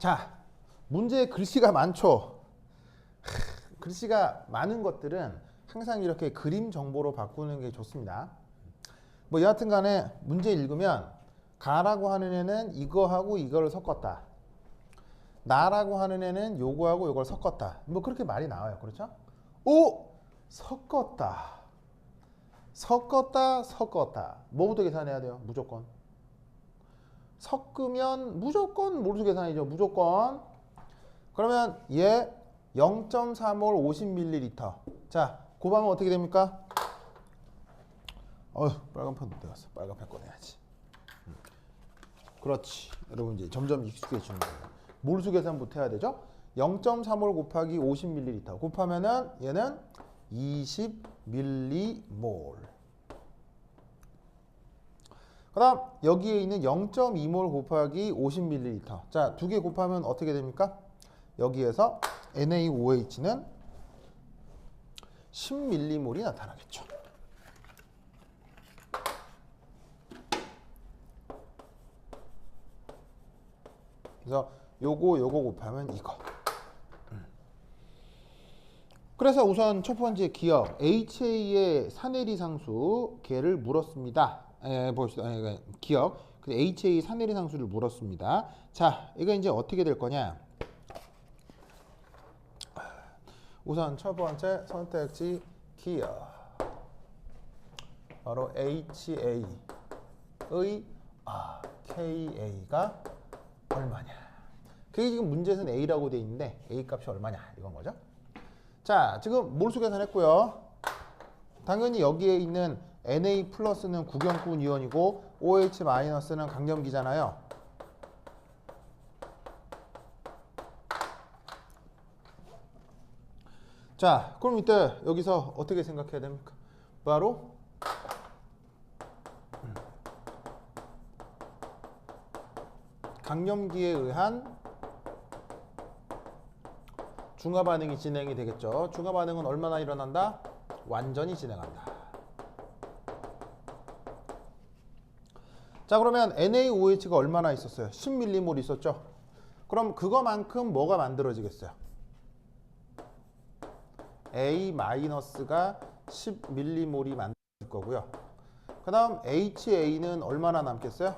자, 문제에 글씨가 많죠. 글씨가 많은 것들은 항상 이렇게 그림 정보로 바꾸는 게 좋습니다. 뭐 여하튼 간에 문제 읽으면 가라고 하는 애는 이거하고 이거를 섞었다. 나라고 하는 애는 요거하고 요걸 섞었다. 뭐 그렇게 말이 나와요. 그렇죠? 오! 섞었다. 섞었다. 뭐부터 계산해야 돼요? 무조건. 섞으면 무조건 몰수 계산이죠. 무조건. 그러면 얘 0.3몰 50ml. 자, 곱하면 어떻게 됩니까? 빨간 펜 어디 갔어? 빨간 펜 꺼내야지. 그렇지. 여러분 이제 점점 익숙해지는 거예요. 몰수 계산부터 해야 되죠? 0.3몰 곱하기 50ml 곱하면은 얘는 20mm몰. 그 다음 여기에 있는 0.2몰 곱하기 50ml. 자, 두 개 곱하면 어떻게 됩니까? 여기에서 NaOH는 10m몰이 나타나겠죠. 그래서 요거 곱하면 이거. 그래서 우선 첫 번째 기억 HA의 사내리 상수 걔를 물었습니다. 봅시다. 기억 HA 사내리 상수를 물었습니다. 자, 이거 이제 어떻게 될 거냐? 우선 첫 번째 선택지 기억 바로 HA의 KA가 얼마냐? 그게 지금 문제에서는 A라고 돼 있는데 A 값이 얼마냐 이건 거죠. 자, 지금 몰수 계산했고요. 당연히 여기에 있는 Na 플러스는 구경꾼 이온이고 OH 마이너스는 강염기잖아요. 자, 그럼 이때 여기서 어떻게 생각해야 됩니까? 바로 강염기에 의한 중화 반응이 진행이 되겠죠. 중화 반응은 얼마나 일어난다? 완전히 진행한다. 자, 그러면 NaOH가 얼마나 있었어요? 10m몰 있었죠. 그럼 그거만큼 뭐가 만들어지겠어요? A-가 10m몰이 만들어질 거고요. 그 다음 HA는 얼마나 남겠어요?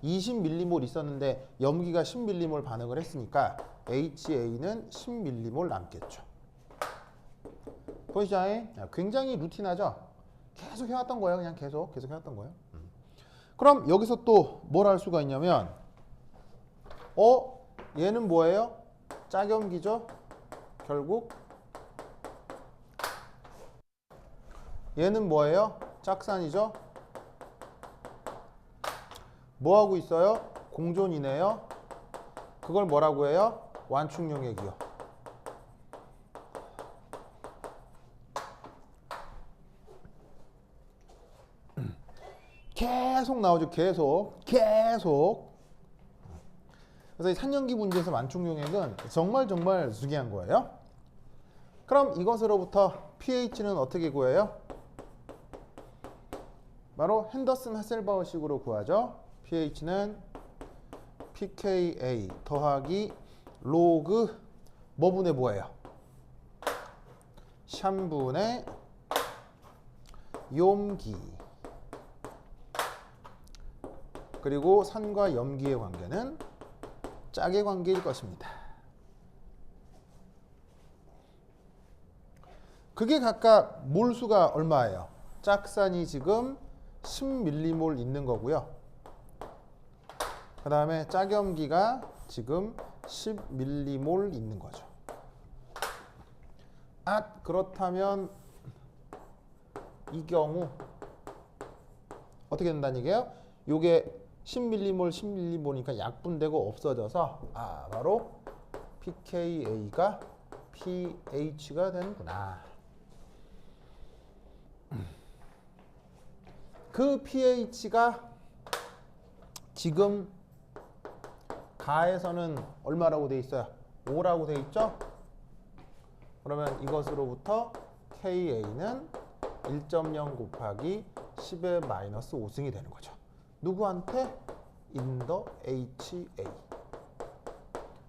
20m몰 있었는데 염기가 10m몰 반응을 했으니까 HA는 10m몰 남겠죠. 보이시죠? 굉장히 루틴하죠? 계속 해왔던 거예요. 그냥 계속 해왔던 거예요. 그럼 여기서 또 뭘 할 수가 있냐면 얘는 뭐예요? 짝염기죠? 결국 얘는 뭐예요? 짝산이죠? 뭐하고 있어요? 공존이네요. 그걸 뭐라고 해요? 완충용액이요. 계속 나오죠. 계속. 그래서 이 산염기 문제에서 완충용액은 정말 중요한 거예요. 그럼 이것으로부터 pH는 어떻게 구해요? 바로 핸더슨 하셀바우식으로 구하죠. pH는 pKa 더하기 로그 뭐분의 뭐예요? 샴분의 염기 그리고 산과 염기의 관계는 짝의 관계일 것입니다. 그게 각각 몰수가 얼마예요? 짝산이 지금 10m몰 있는 거고요. 그 다음에 짝염기가 지금 10m몰 있는 거죠. 그렇다면 이 경우 어떻게 된다는 얘기예요? 요게 10m몰이니까 약분되고 없어져서 바로 pKa가 pH가 되는구나. 그 pH가 지금 가에서는 얼마라고 돼 있어요? 5라고 돼 있죠? 그러면 이것으로부터 KA는 1.0 곱하기 10의 마이너스 5승이 되는 거죠. 누구한테? in the HA.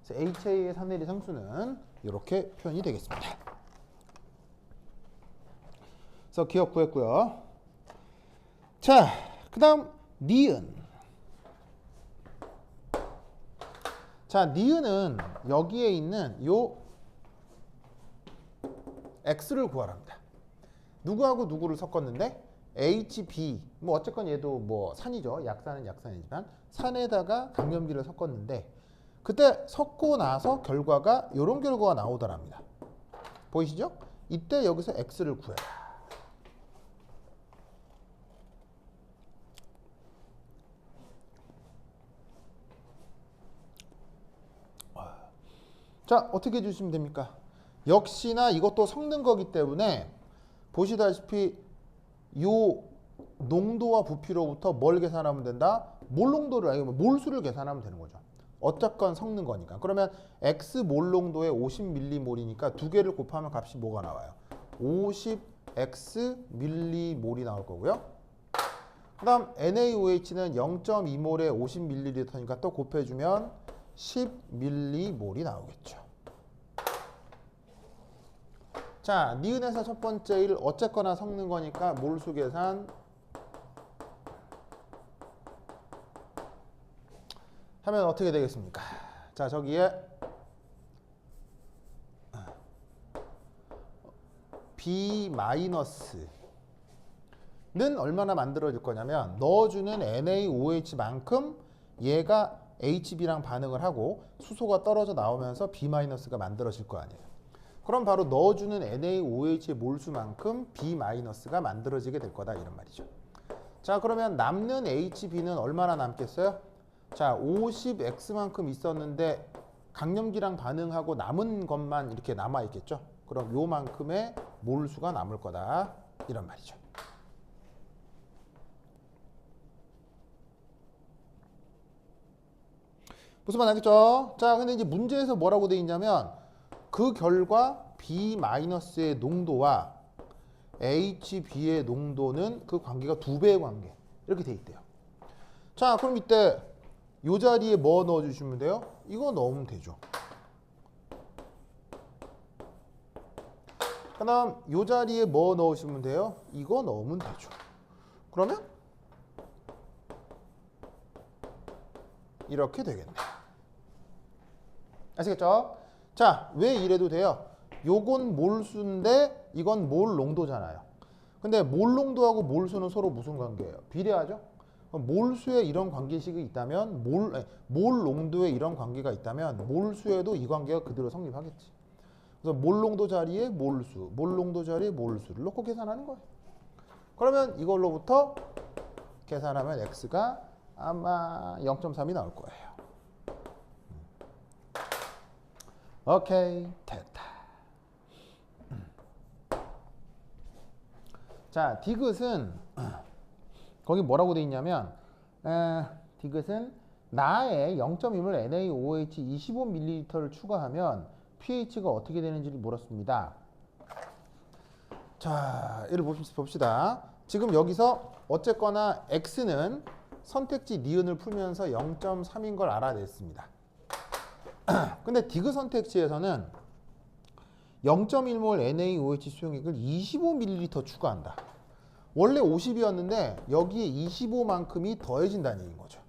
그래서 HA의 산내리 상수는 이렇게 표현이 되겠습니다. 그래서 기억 구했고요. 자, 그 다음 니은. 자, 니은은 여기에 있는 요 x를 구하랍니다. 누구하고 누구를 섞었는데 HB, 뭐 어쨌건 얘도 뭐 산이죠. 약산은 약산이지만 산에다가 강염기를 섞었는데 그때 섞고 나서 결과가 이런 결과가 나오더랍니다. 보이시죠? 이때 여기서 x를 구해라. 자, 어떻게 해주시면 됩니까? 역시나 이것도 섞는 거기 때문에 보시다시피 요 농도와 부피로부터 뭘 계산하면 된다? 몰 농도를 아니면 몰수를 계산하면 되는 거죠. 어쨌건 섞는 거니까. 그러면 x 몰 농도에 50mm몰이니까 두 개를 곱하면 값이 뭐가 나와요? 50x 밀리몰이 나올 거고요. 그 다음 NaOH는 0.2몰에 50ml니까 또 곱해주면 10ml몰이 나오겠죠. 자, 니은에서 첫 번째 일 어쨌거나 섞는 거니까 몰수 계산 하면 어떻게 되겠습니까? 자, 저기에 B 마이너스는 얼마나 만들어질 거냐면 넣어주는 NaOH만큼 얘가 HB랑 반응을 하고 수소가 떨어져 나오면서 B 마이너스가 만들어질 거 아니에요. 그럼 바로 넣어주는 NaOH의 몰수만큼 B 마이너스가 만들어지게 될 거다 이런 말이죠. 자, 그러면 남는 HB는 얼마나 남겠어요? 자, 50X만큼 있었는데 강염기랑 반응하고 남은 것만 이렇게 남아 있겠죠. 그럼 요만큼의 몰수가 남을 거다 이런 말이죠. 무슨 말 알겠죠? 자, 근데 이제 문제에서 뭐라고 돼 있냐면 그 결과 B-의 농도와 HB의 농도는 그 관계가 2배의 관계 이렇게 돼 있대요. 자, 그럼 이때 이 자리에 뭐 넣어주시면 돼요? 이거 넣으면 되죠. 그 다음 이 자리에 뭐 넣으시면 돼요? 이거 넣으면 되죠. 그러면 이렇게 되겠네요. 아시겠죠? 자, 왜 이래도 돼요? 요건 몰수인데 이건 몰 농도잖아요. 근데 몰 농도하고 몰수는 서로 무슨 관계예요? 비례하죠? 몰수에 이런 관계식이 있다면 몰 농도에 이런 관계가 있다면 몰수에도 이 관계가 그대로 성립하겠지. 그래서 몰 농도 자리에 몰수, 몰 농도 자리에 몰수를 놓고 계산하는 거예요. 그러면 이걸로부터 계산하면 x가 아마 0.3이 나올 거예요. 오케이, 됐다. 자, 디귿은 거기 뭐라고 돼 있냐면 디귿은 나에 0.1몰 NaOH 25ml를 추가하면 pH가 어떻게 되는지를 물었습니다. 자, 얘를 봅시다. 지금 여기서 어쨌거나 x는 선택지 니은을 풀면서 0.3인 걸 알아냈습니다. 근데 디귿 선택지에서는 0.1몰 NaOH 수용액을 25ml 추가한다. 원래 50이었는데 여기에 25만큼이 더해진다는 얘기인 거죠.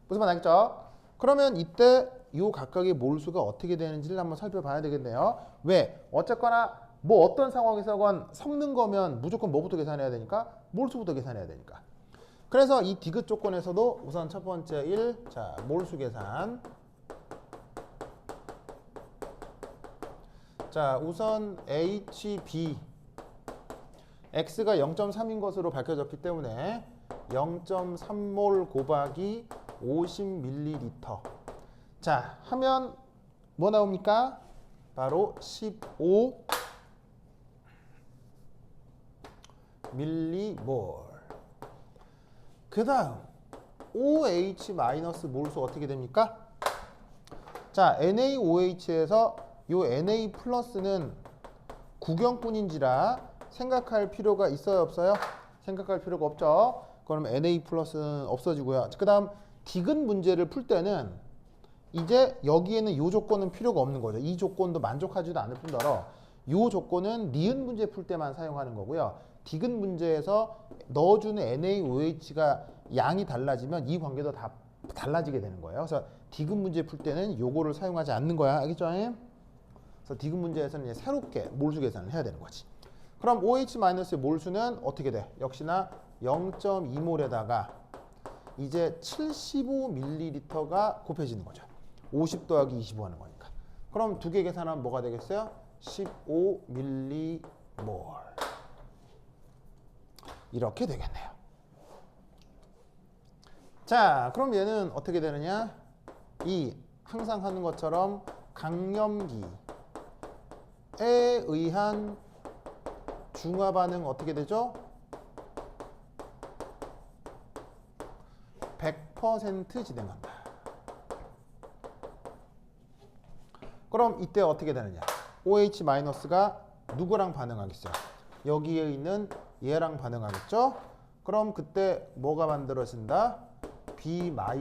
무슨 말 알겠죠? 그러면 이때 이 각각의 몰수가 어떻게 되는지를 한번 살펴봐야 되겠네요. 왜? 어쨌거나 뭐 어떤 상황에서건 섞는 거면 무조건 뭐부터 계산해야 되니까? 몰수부터 계산해야 되니까. 그래서 이 디귿 조건에서도 우선 첫 번째 1, 자, 몰수 계산. 자, 우선 HB X가 0.3인 것으로 밝혀졌기 때문에 0.3몰 곱하기 50ml. 자, 하면 뭐 나옵니까? 바로 15ml. 그 다음 OH 마이너스 몰수 어떻게 됩니까? 자, NaOH에서 요 Na 플러스는 구경뿐인지라 생각할 필요가 있어요, 없어요? 생각할 필요가 없죠. 그럼 Na 플러스는 없어지고요. 그 다음 디귿 문제를 풀 때는 이제 여기에는 이 조건은 필요가 없는 거죠. 이 조건도 만족하지도 않을 뿐더러 이 조건은 니은 문제 풀 때만 사용하는 거고요. 디귿 문제에서 넣어주는 NaOH가 양이 달라지면 이 관계도 다 달라지게 되는 거예요. 그래서 디귿 문제 풀 때는 요거를 사용하지 않는 거야. 알겠죠? 그래서 디귿 문제에서는 이제 새롭게 몰수 계산을 해야 되는 거지. 그럼 OH-의 몰수는 어떻게 돼? 역시나 0.2몰에다가 이제 75ml가 곱해지는 거죠. 50 더하기 25 하는 거니까. 그럼 두 개 계산하면 뭐가 되겠어요? 15ml. 이렇게 되겠네요. 자, 그럼 얘는 어떻게 되느냐? 이 항상 하는 것처럼 강염기에 의한 중화 반응 어떻게 되죠? 100% 진행한다. 그럼 이때 어떻게 되느냐? OH-가 누구랑 반응하겠어요? 여기에 있는 얘랑 반응하겠죠? 그럼 그때 뭐가 만들어진다? B-가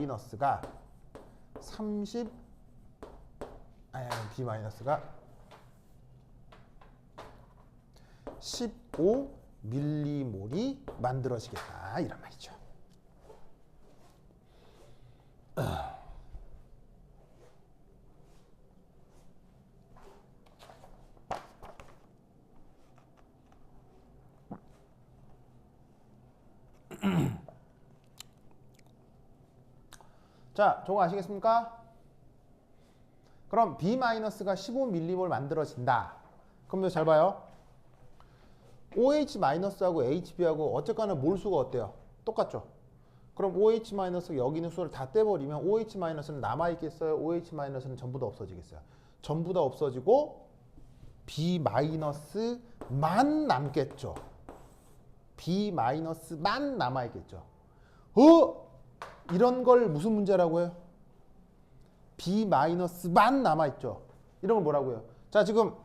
15m몰이 만들어지겠다 이런 말이죠. 자, 저거 아시겠습니까? 그럼 B-가 15m몰 만들어진다. 그럼 잘 봐요. OH-하고 HB하고 어쨌거나 몰수가 어때요? 똑같죠? 그럼 OH- 여기 있는 수를 다 떼버리면 OH-는 남아있겠어요? OH-는 전부 다 없어지겠어요? 전부 다 없어지고 B-만 남겠죠? B-만 남아있겠죠? 이런 걸 무슨 문제라고 해요? B-만 남아있죠? 이런 걸 뭐라고 해요? 자, 지금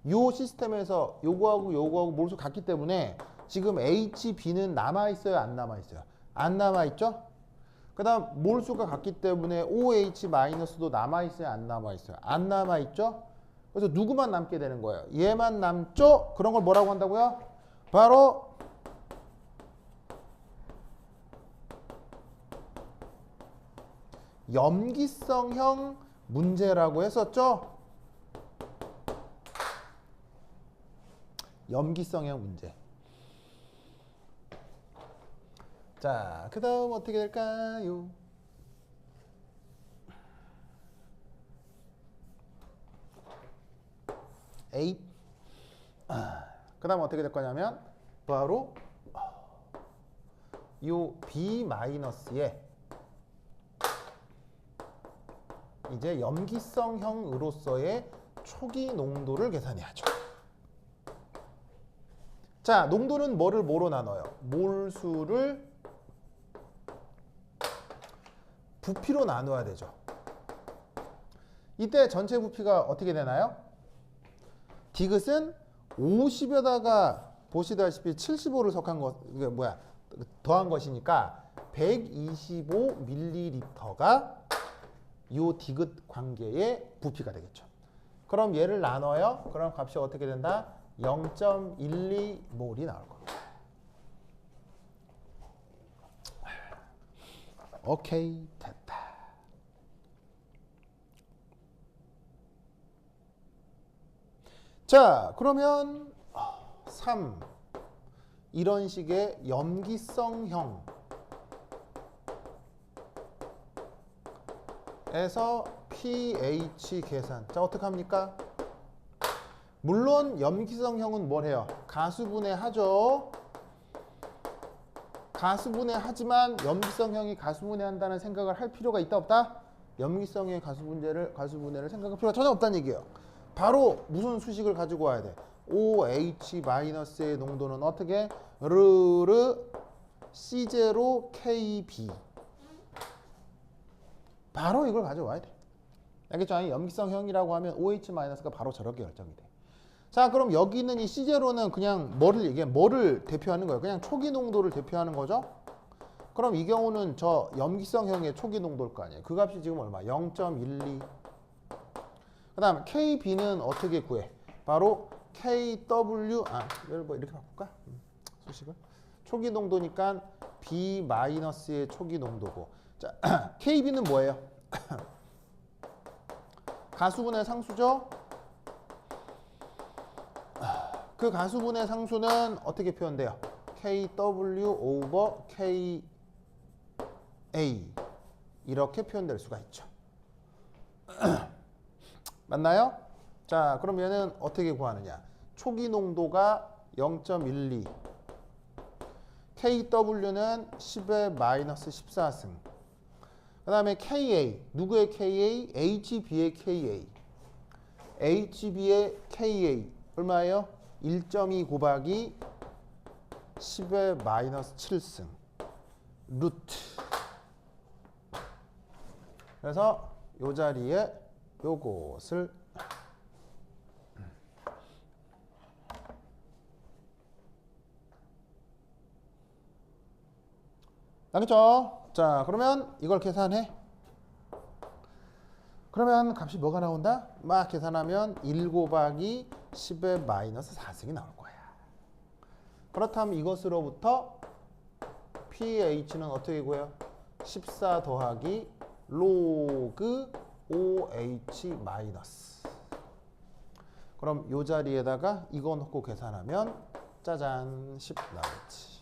요 시스템에서 요거하고 몰수 같기 때문에 지금 HB는 남아있어요? 안 남아있어요? 안 남아있죠? 그 다음 몰수가 같기 때문에 OH-도 남아있어요? 안 남아있어요? 안 남아있죠? 그래서 누구만 남게 되는 거예요? 얘만 남죠? 그런 걸 뭐라고 한다고요? 바로 염기성형 문제라고 했었죠? 염기성형 문제. 자, 그 다음 어떻게 될까요? 그 다음 어떻게 될 거냐면 바로 요 B-에 이제 염기성형으로서의 초기 농도를 계산해야죠. 자, 농도는 뭐로 나눠요? 몰수를 부피로 나눠야 되죠. 이때 전체 부피가 어떻게 되나요? 디귿은 50에다가 보시다시피 75를 더한 것이니까 125ml가 요 디귿 관계의 부피가 되겠죠. 그럼 얘를 나눠요. 그럼 값이 어떻게 된다? 0.12몰이 나올 겁니다. 오케이, 됐다. 자, 그러면 3 이런 식의 염기성형 에서 pH 계산. 자, 어떻게 합니까? 물론 염기성형은 뭘 해요? 가수분해 하죠. 가수분해 하지만 염기성형이 가수분해 한다는 생각을 할 필요가 있다 없다? 염기성의 가수분해를 생각할 필요가 전혀 없다는 얘기예요. 바로 무슨 수식을 가지고 와야 돼? OH-의 농도는 어떻게? C0KB. 바로 이걸 가져와야 돼. 알겠죠? 염기성형이라고 하면 OH-가 바로 저렇게 결정이 돼. 자, 그럼 여기 있는 이 C0는 그냥 뭐를 대표하는 거예요? 그냥 초기 농도를 대표하는 거죠? 그럼 이 경우는 저 염기성형의 초기 농도일 거 아니에요. 그 값이 지금 얼마? 0.12. 그 다음 KB는 어떻게 구해? 바로 KW, 이걸 뭐 이렇게 바꿀까? 수식을. 초기 농도니까 B-의 초기 농도고. 자, KB는 뭐예요? 가수분의 상수죠? 그 가수분의 상수는 어떻게 표현돼요? KW over KA 이렇게 표현될 수가 있죠. 맞나요? 자, 그럼 얘는 어떻게 구하느냐? 초기 농도가 0.12, KW는 10의 마이너스 14승. 그 다음에 KA, 누구의 KA? HB의 KA. HB의 KA 얼마예요? 1.2 곱하기 10의 마이너스 7승 루트. 그래서 이 자리에 요것을 알겠죠? 자, 그러면 이걸 계산해. 그러면 값이 뭐가 나온다? 막 계산하면 1 곱하기 10의 마이너스 4승이 나올 거야. 그렇다면 이것으로부터 pH는 어떻게 구해요? 14 더하기 로그 OH 마이너스. 그럼 이 자리에다가 이거 넣고 계산하면 짜잔 10 나오지.